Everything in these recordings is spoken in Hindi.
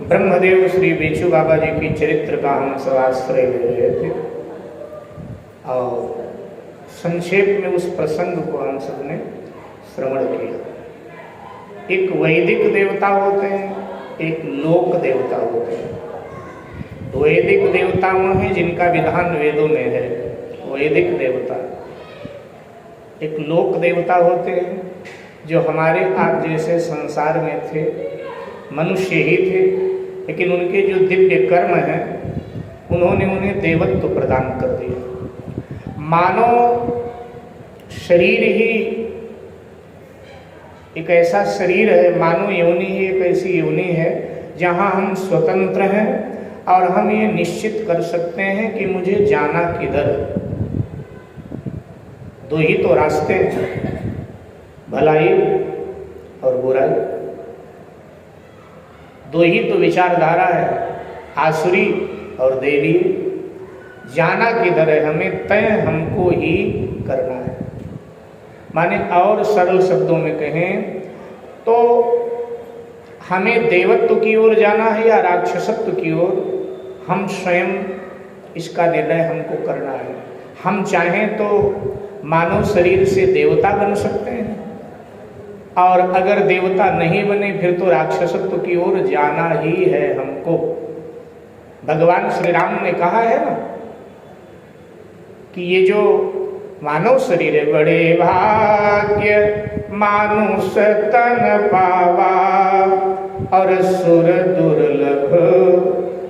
ब्रह्मदेव श्री बेचू बाबा जी की चरित्र का हम सब आश्रय ले रहे थे और संक्षेप में उस प्रसंग को हम सब ने श्रवण किया। एक वैदिक देवता होते हैं, एक लोक देवता होते हैं। वैदिक देवता वो हैं जिनका विधान वेदों में है, वैदिक देवता। एक लोक देवता होते हैं जो हमारे आप जैसे संसार में थे, मनुष्य ही थे, लेकिन उनके जो दिव्य कर्म हैं उन्होंने उन्हें देवत्व प्रदान कर दिया। मानव शरीर ही एक ऐसा शरीर है, मानव योनि ही एक ऐसी योनि है जहाँ हम स्वतंत्र हैं और हम ये निश्चित कर सकते हैं कि मुझे जाना किधर। दो ही तो रास्ते हैं, भलाई और बुराई। दो ही तो विचारधारा है, आसुरी और देवी। जाना किधर है, हमें तय हमको ही करना है। माने और सरल शब्दों में कहें तो हमें देवत्व की ओर जाना है या राक्षसत्व की ओर, हम स्वयं इसका निर्णय हमको करना है। हम चाहें तो मानव शरीर से देवता बन सकते हैं और अगर देवता नहीं बने फिर तो राक्षसत्व की ओर जाना ही है हमको। भगवान श्री राम ने कहा है ना कि ये जो मानव शरीर है, बड़े भाग्य मानुष तन पावा और सुर दुर्लभ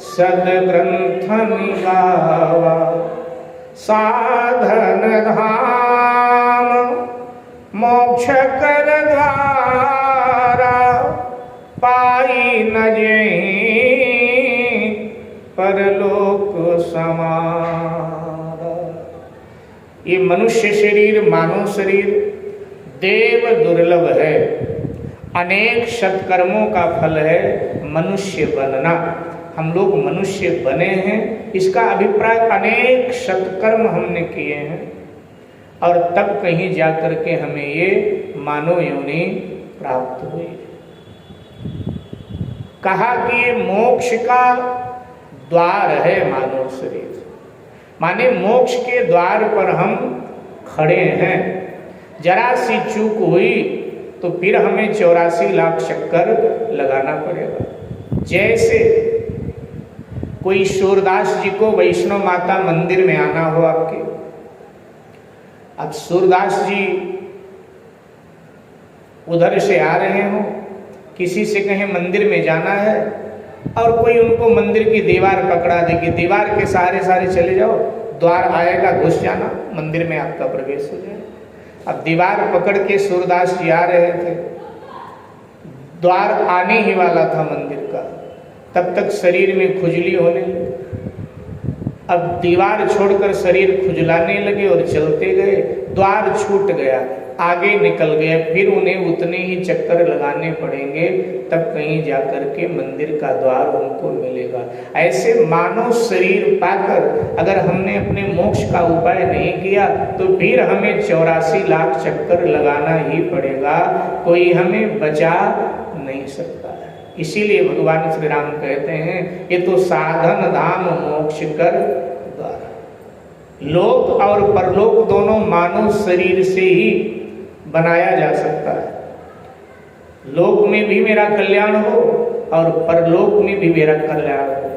सदग्रंथ निगावा। साधन धाम मोक्ष कर द्वारा पाई न जेहि परलोक समारा। ये मनुष्य शरीर, मानव शरीर देव दुर्लभ है। अनेक सत्कर्मों का फल है मनुष्य बनना। हम लोग मनुष्य बने हैं, इसका अभिप्राय अनेक सत्कर्म हमने किए हैं और तब कहीं जाकर के हमें ये मानव योनि प्राप्त हुई। कहा कि ये मोक्ष का द्वार है मानव शरीर, माने मोक्ष के द्वार पर हम खड़े हैं। जरा सी चूक हुई तो फिर हमें 84 लाख चक्कर लगाना पड़ेगा। जैसे कोई सूरदास जी को वैष्णव माता मंदिर में आना हो आपके, अब सूरदास जी उधर से आ रहे हो, किसी से कहें मंदिर में जाना है और कोई उनको मंदिर की दीवार पकड़ा देगी, दीवार के सहारे सहारे चले जाओ, द्वार आएगा, घुस जाना, मंदिर में आपका प्रवेश हो जाए। अब दीवार पकड़ के सूरदास जी आ रहे थे, द्वार आने ही वाला था मंदिर का, तब तक शरीर में खुजली होने लगी। अब दीवार छोड़कर शरीर खुजलाने लगे और चलते गए, द्वार छूट गया, आगे निकल गए, फिर उन्हें उतने ही चक्कर लगाने पड़ेंगे, तब कहीं जाकर के मंदिर का द्वार उनको मिलेगा। ऐसे मानव शरीर पाकर अगर हमने अपने मोक्ष का उपाय नहीं किया तो फिर हमें 84 लाख चक्कर लगाना ही पड़ेगा, कोई हमें बचा नहीं सकता है। इसीलिए भगवान श्री राम कहते हैं ये तो साधन धाम मोक्ष कर द्वारा। लोक और परलोक दोनों मानव शरीर से ही बनाया जा सकता है। लोक में भी मेरा कल्याण हो और परलोक में भी मेरा कल्याण हो।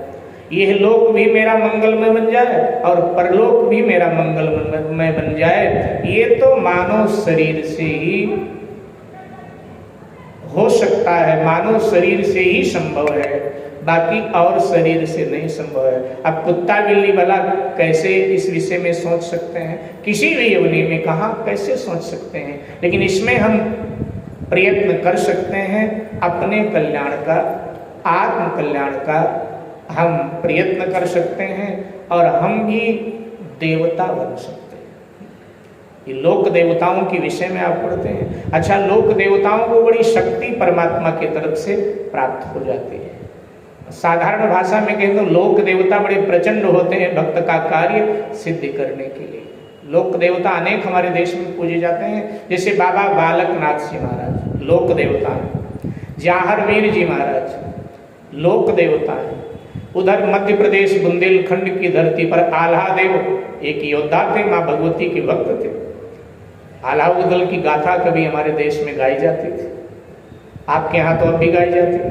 यह लोक भी मेरा मंगलमय बन जाए और परलोक भी मेरा मंगलमय बन जाए, ये तो मानव शरीर से ही हो सकता है, मानव शरीर से ही संभव है, बाकी और शरीर से नहीं संभव है। अब कुत्ता बिल्ली भला कैसे इस विषय में सोच सकते हैं, किसी भी योनि में कहाँ कैसे सोच सकते हैं, लेकिन इसमें हम प्रयत्न कर सकते हैं अपने कल्याण का, आत्म कल्याण का हम प्रयत्न कर सकते हैं और हम भी देवता बन सकते हैं। ये लोक देवताओं के विषय में आप पढ़ते हैं। अच्छा, लोक देवताओं को बड़ी शक्ति परमात्मा की तरफ से प्राप्त हो जाती है। साधारण भाषा में कहें तो लोक देवता बड़े प्रचंड होते हैं भक्त का कार्य सिद्ध करने के लिए। लोक देवता अनेक हमारे देश में पूजे जाते हैं, जैसे बाबा बालकनाथ जी महाराज लोक देवता हैं, जाहरवीर जी महाराज लोक देवता है। उधर मध्य प्रदेश बुंदेलखंड की धरती पर आल्हादेव एक योद्धा थे, माँ भगवती के भक्त थे। आल्हाउदल की गाथा कभी हमारे देश में गाई जाती थी, आपके यहाँ तो अब भी गाई जाती है।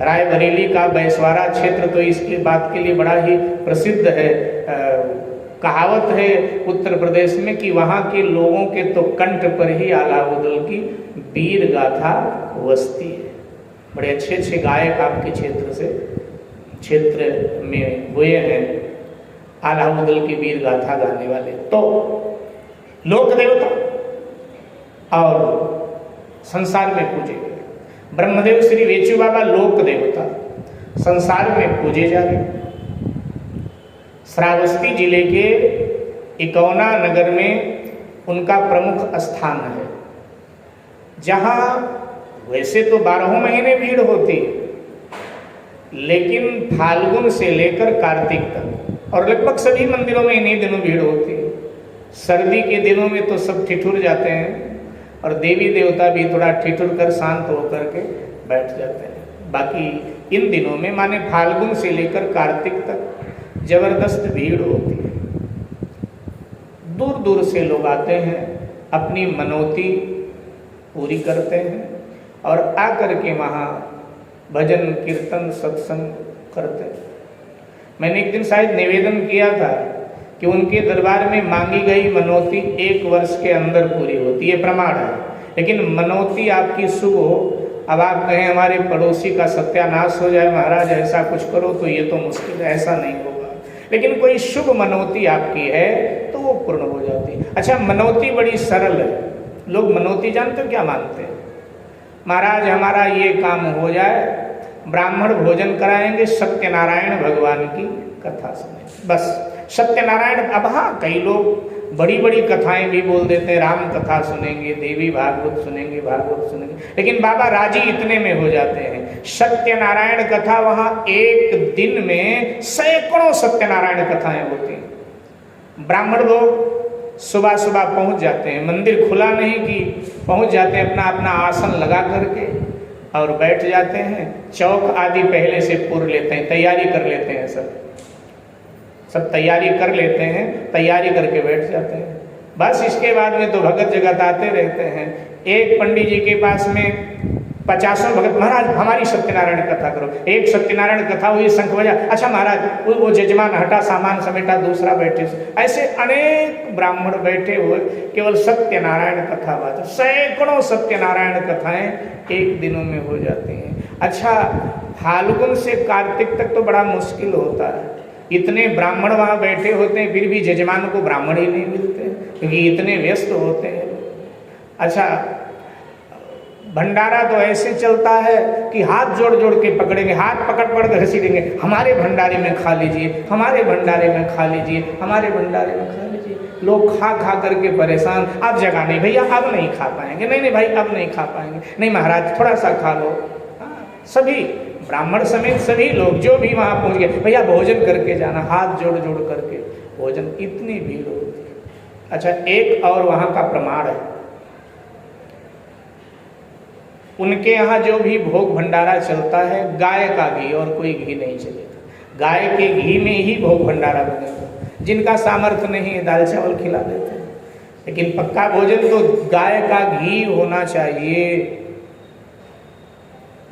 रायबरेली का बैसवारा क्षेत्र तो इसकी बात के लिए बड़ा ही प्रसिद्ध है। कहावत है उत्तर प्रदेश में कि वहाँ के लोगों के तो कंठ पर ही आल्हाउदल की वीर गाथा वसती है। बड़े अच्छे अच्छे गायक आपके क्षेत्र में हुए हैं आल्हाउदल की वीर गाथा गाने वाले। तो लोक देवता और संसार में पूजे गए। ब्रह्मदेव श्री वेचू बाबा लोक देवता, संसार में पूजे जा रहे। श्रावस्ती जिले के इकौना नगर में उनका प्रमुख स्थान है, जहाँ वैसे तो 12 महीने भीड़ होती है, लेकिन फाल्गुन से लेकर कार्तिक तक और लगभग सभी मंदिरों में इन्हीं दिनों भीड़ होती है। सर्दी के दिनों में तो सब ठिठुर जाते हैं और देवी देवता भी थोड़ा ठिठुर कर शांत होकर के बैठ जाते हैं। बाकी इन दिनों में माने फाल्गुन से लेकर कार्तिक तक जबरदस्त भीड़ होती है। दूर दूर से लोग आते हैं, अपनी मनौती पूरी करते हैं और आकर के वहाँ भजन कीर्तन सत्संग करते हैं। मैंने एक दिन शायद निवेदन किया था कि उनके दरबार में मांगी गई मनौती 1 वर्ष के अंदर पूरी होती है, प्रमाण है। लेकिन मनौती आपकी शुभ हो, अब आप कहें हमारे पड़ोसी का सत्यानाश हो जाए महाराज ऐसा कुछ करो, तो ये तो मुश्किल है, ऐसा नहीं होगा। लेकिन कोई शुभ मनौती आपकी है तो वो पूर्ण हो जाती है। अच्छा, मनौती बड़ी सरल है। लोग मनौती जानते हो क्या मानते हैं? महाराज हमारा ये काम हो जाए, ब्राह्मण भोजन कराएंगे, सत्यनारायण भगवान की कथा सुने, बस सत्यनारायण। अब हाँ, कई लोग बड़ी बड़ी कथाएं भी बोल देते हैं, राम कथा सुनेंगे, देवी भागवत सुनेंगे, भागवत सुनेंगे, लेकिन बाबा राजी इतने में हो जाते हैं। सत्यनारायण कथा वहाँ एक दिन में सैकड़ों सत्यनारायण कथाएं होती हैं। ब्राह्मण लोग सुबह सुबह पहुंच जाते हैं, मंदिर खुला नहीं कि पहुंच जाते हैं, अपना अपना आसन लगा करके और बैठ जाते हैं। चौक आदि पहले से पूर लेते हैं, तैयारी कर लेते हैं, सब तैयारी कर लेते हैं, तैयारी करके बैठ जाते हैं। बस इसके बाद में तो भगत जगत आते रहते हैं। एक पंडित जी के पास में 50 भगत, महाराज हमारी सत्यनारायण कथा करो। एक सत्यनारायण कथा हुई, शंख बजा, अच्छा महाराज वो जजमान हटा, सामान समेटा, दूसरा बैठे। ऐसे अनेक ब्राह्मण बैठे हुए केवल सत्यनारायण कथा बात, सैकड़ों सत्यनारायण कथाएं एक दिनों में हो जाती हैं। अच्छा, फाल्गुन से कार्तिक तक तो बड़ा मुश्किल होता है, इतने ब्राह्मण वहाँ बैठे होते हैं, फिर भी जजमान को ब्राह्मण ही नहीं मिलते क्योंकि इतने व्यस्त होते हैं। अच्छा, भंडारा तो ऐसे चलता है कि हाथ जोड़ जोड़ के पकड़ेंगे, हाथ पकड़ पकड़ कर घसीट देंगे, हमारे भंडारे में खा लीजिए, हमारे भंडारे में खा लीजिए, हमारे भंडारे में खा लीजिए। लोग खा खा करके परेशान, अब जगह नहीं भैया, अब नहीं खा पाएंगे, नहीं भाई अब नहीं खा पाएंगे, नहीं महाराज थोड़ा सा खा लो। सभी ब्राह्मण समेत सभी लोग जो भी वहाँ पहुँच गए, भैया भोजन करके जाना, हाथ जोड़ जोड़ करके भोजन, इतनी भीड़ होती है। अच्छा, एक और वहाँ का प्रमाण है, उनके यहाँ जो भी भोग भंडारा चलता है, गाय का घी और कोई घी नहीं चलेगा। गाय के घी में ही भोग भंडारा बनेगा। जिनका सामर्थ्य नहीं है दाल चावल खिला देते हैं, लेकिन पक्का भोजन तो गाय का घी होना चाहिए।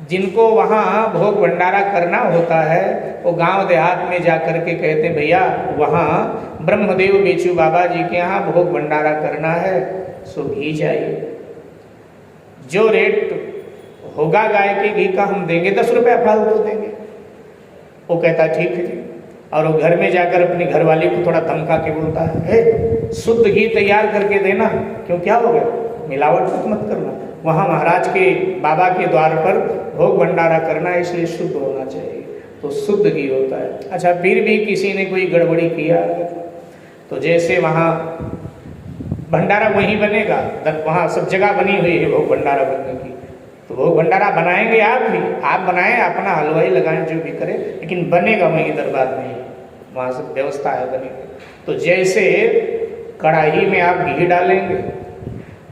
जिनको वहाँ भोग भंडारा करना होता है वो गांव देहात में जा कर के कहते हैं भैया वहाँ ब्रह्मदेव बेचू बाबा जी के यहाँ भोग भंडारा करना है, सो घी चाहिए। जो रेट होगा गाय के घी का हम देंगे, 10 रुपया फालतू देंगे। वो कहता ठीक है जी, और वो घर में जाकर अपनी घरवाली को थोड़ा धमका के बोलता है शुद्ध घी तैयार करके देना, क्यों क्या हो गया, मिलावट मत करना। वहाँ महाराज के बाबा के द्वार पर भोग भंडारा करना है, इसलिए शुद्ध होना चाहिए, तो शुद्ध घी होता है। अच्छा, फिर भी किसी ने कोई गड़बड़ी किया तो जैसे वहाँ भंडारा वहीं बनेगा, वहाँ सब जगह बनी हुई है भोग भंडारा बनने की, तो भोग भंडारा बनाएंगे आप भी, आप बनाएं, अपना हलवाई लगाएं, जो भी करें, लेकिन बनेगा वहीं दरबार में, वहाँ सब व्यवस्था है बनेगी। तो जैसे कढ़ाई में आप घी डालेंगे,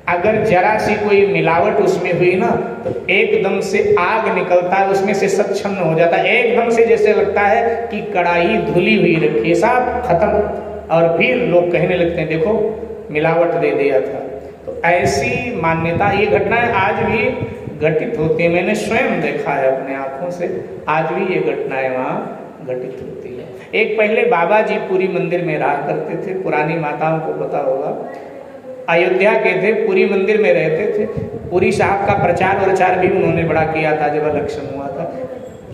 अगर जरा सी कोई मिलावट उसमें हुई ना तो एकदम से आग निकलता है, उसमें से सब छन्न हो जाता है, एकदम से जैसे लगता है कि कढ़ाई धुली हुई रखी है, सब खत्म। और फिर लोग कहने लगते हैं देखो मिलावट दे दिया था। तो ऐसी मान्यता, ये घटनाएं आज भी घटित होती है, मैंने स्वयं देखा है अपने आंखों से, आज भी ये घटनाएं वहाँ घटित होती है। एक पहले बाबा जी पुरी मंदिर में रहा करते थे, पुरानी माताओं को पता होगा, अयोध्या के थे, पुरी मंदिर में रहते थे। पुरी साहब का प्रचार प्रचार भी उन्होंने बड़ा किया था जब इलेक्शन हुआ था।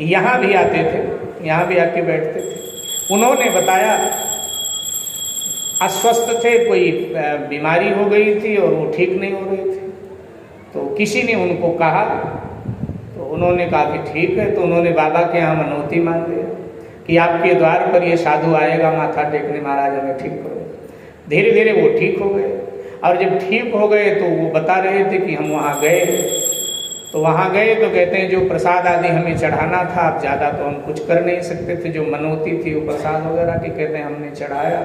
यहाँ भी आते थे, यहाँ भी आके बैठते थे। उन्होंने बताया अस्वस्थ थे, कोई बीमारी हो गई थी और वो ठीक नहीं हो रही थी। तो किसी ने उनको कहा, तो उन्होंने कहा कि ठीक है। तो उन्होंने बाबा के यहाँ मनौती मांग लिया कि आपके द्वार पर ये साधु आएगा माथा टेकने, महाराज हमें ठीक करो। धीरे धीरे वो ठीक हो गए, और जब ठीक हो गए तो वो बता रहे थे कि हम वहाँ गए। तो वहाँ गए तो कहते हैं जो प्रसाद आदि हमें चढ़ाना था, अब ज़्यादा तो हम कुछ कर नहीं सकते थे, जो मनौती थी वो प्रसाद वगैरह की कहते हैं हमने चढ़ाया।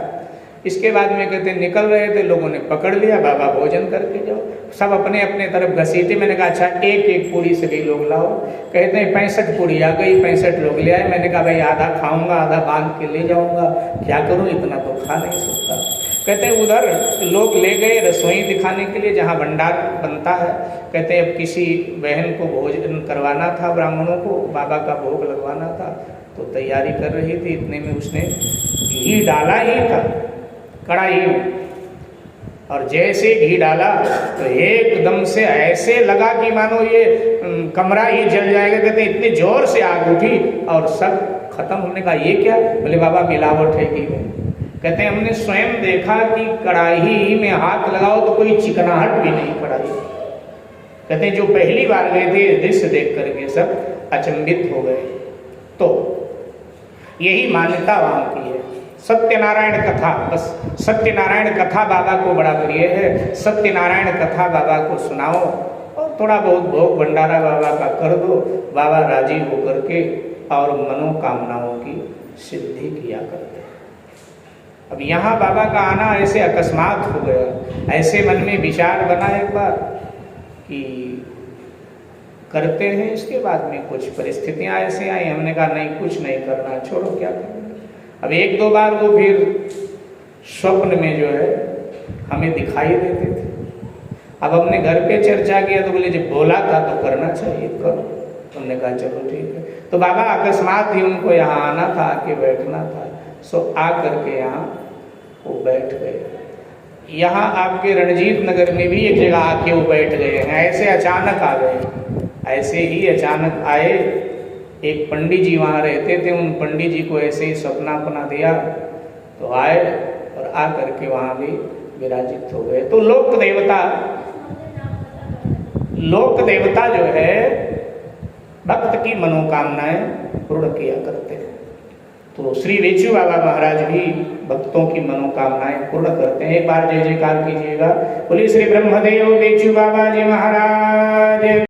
इसके बाद में कहते निकल रहे थे, लोगों ने पकड़ लिया, बाबा भोजन करके जाओ। सब अपने अपने तरफ घसीटे। मैंने कहा अच्छा एक एक पूड़ी सभी लोग लाओ। कहते हैं 65 पूड़ी आ गई, 65 लोग ले आए। मैंने कहा भाई आधा खाऊंगा, आधा बांध के ले जाऊंगा, क्या करूं, इतना तो खा नहीं सकता। कहते हैं उधर लोग ले गए रसोई दिखाने के लिए जहाँ भंडार बनता है। कहते हैं अब किसी बहन को भोजन करवाना था, ब्राह्मणों को बाबा का भोग लगवाना था, तो तैयारी कर रही थी। इतने में उसने घी डाला ही था कढ़ाई में, और जैसे घी डाला तो एकदम से ऐसे लगा कि मानो ये कमरा ही जल जाएगा। कहते इतने जोर से आग उठी और सब खत्म। हमने कहा ये क्या? बोले बाबा मिलावट है घी में। कहते हैं हमने स्वयं देखा कि कढ़ाई में हाथ लगाओ तो कोई चिकनाहट भी नहीं कढ़ाई। कहते हैं जो पहली बार गए थे दृश्य देख करके सब अचंभित हो गए। तो यही मान्यता वहाँ की है। सत्यनारायण कथा, बस सत्यनारायण कथा बाबा को बड़ा प्रिय है। सत्यनारायण कथा बाबा को सुनाओ और थोड़ा बहुत भोग भंडारा बाबा का कर दो, बाबा राजी होकर के और मनोकामनाओं की सिद्धि किया करते हैं। अब यहाँ बाबा का आना ऐसे अकस्मात हो गया, ऐसे मन में विचार बना एक बार कि करते हैं। इसके बाद में कुछ परिस्थितियाँ ऐसे आई, हमने कहा नहीं कुछ नहीं करना, छोड़ो क्या करना। अब एक दो बार वो फिर स्वप्न में जो है हमें दिखाई देते थे। अब हमने घर पे चर्चा किया तो बोले जब बोला था तो करना चाहिए, करो। हमने कहा चलो ठीक है। तो बाबा अकस्मात ही उनको यहाँ आना था, आके बैठना था, सो आ करके यहाँ वो बैठ गए। यहाँ आपके रणजीत नगर में भी एक जगह आके वो बैठ गए हैं। ऐसे अचानक आ गए, ऐसे ही अचानक आए। एक पंडित जी वहाँ रहते थे, उन पंडित जी को ऐसे ही सपना अपना दिया तो आए और आ करके वहाँ भी विराजित हो गए। तो लोक देवता जो है भक्त की मनोकामनाएं पूर्ण किया करते हैं। तो श्री वेचू बाबा महाराज भी भक्तों की मनोकामनाएं पूर्ण करते हैं। एक बार जय जयकार कीजिएगा। बोलिए श्री ब्रह्मदेव वेचू बाबा जी महाराज।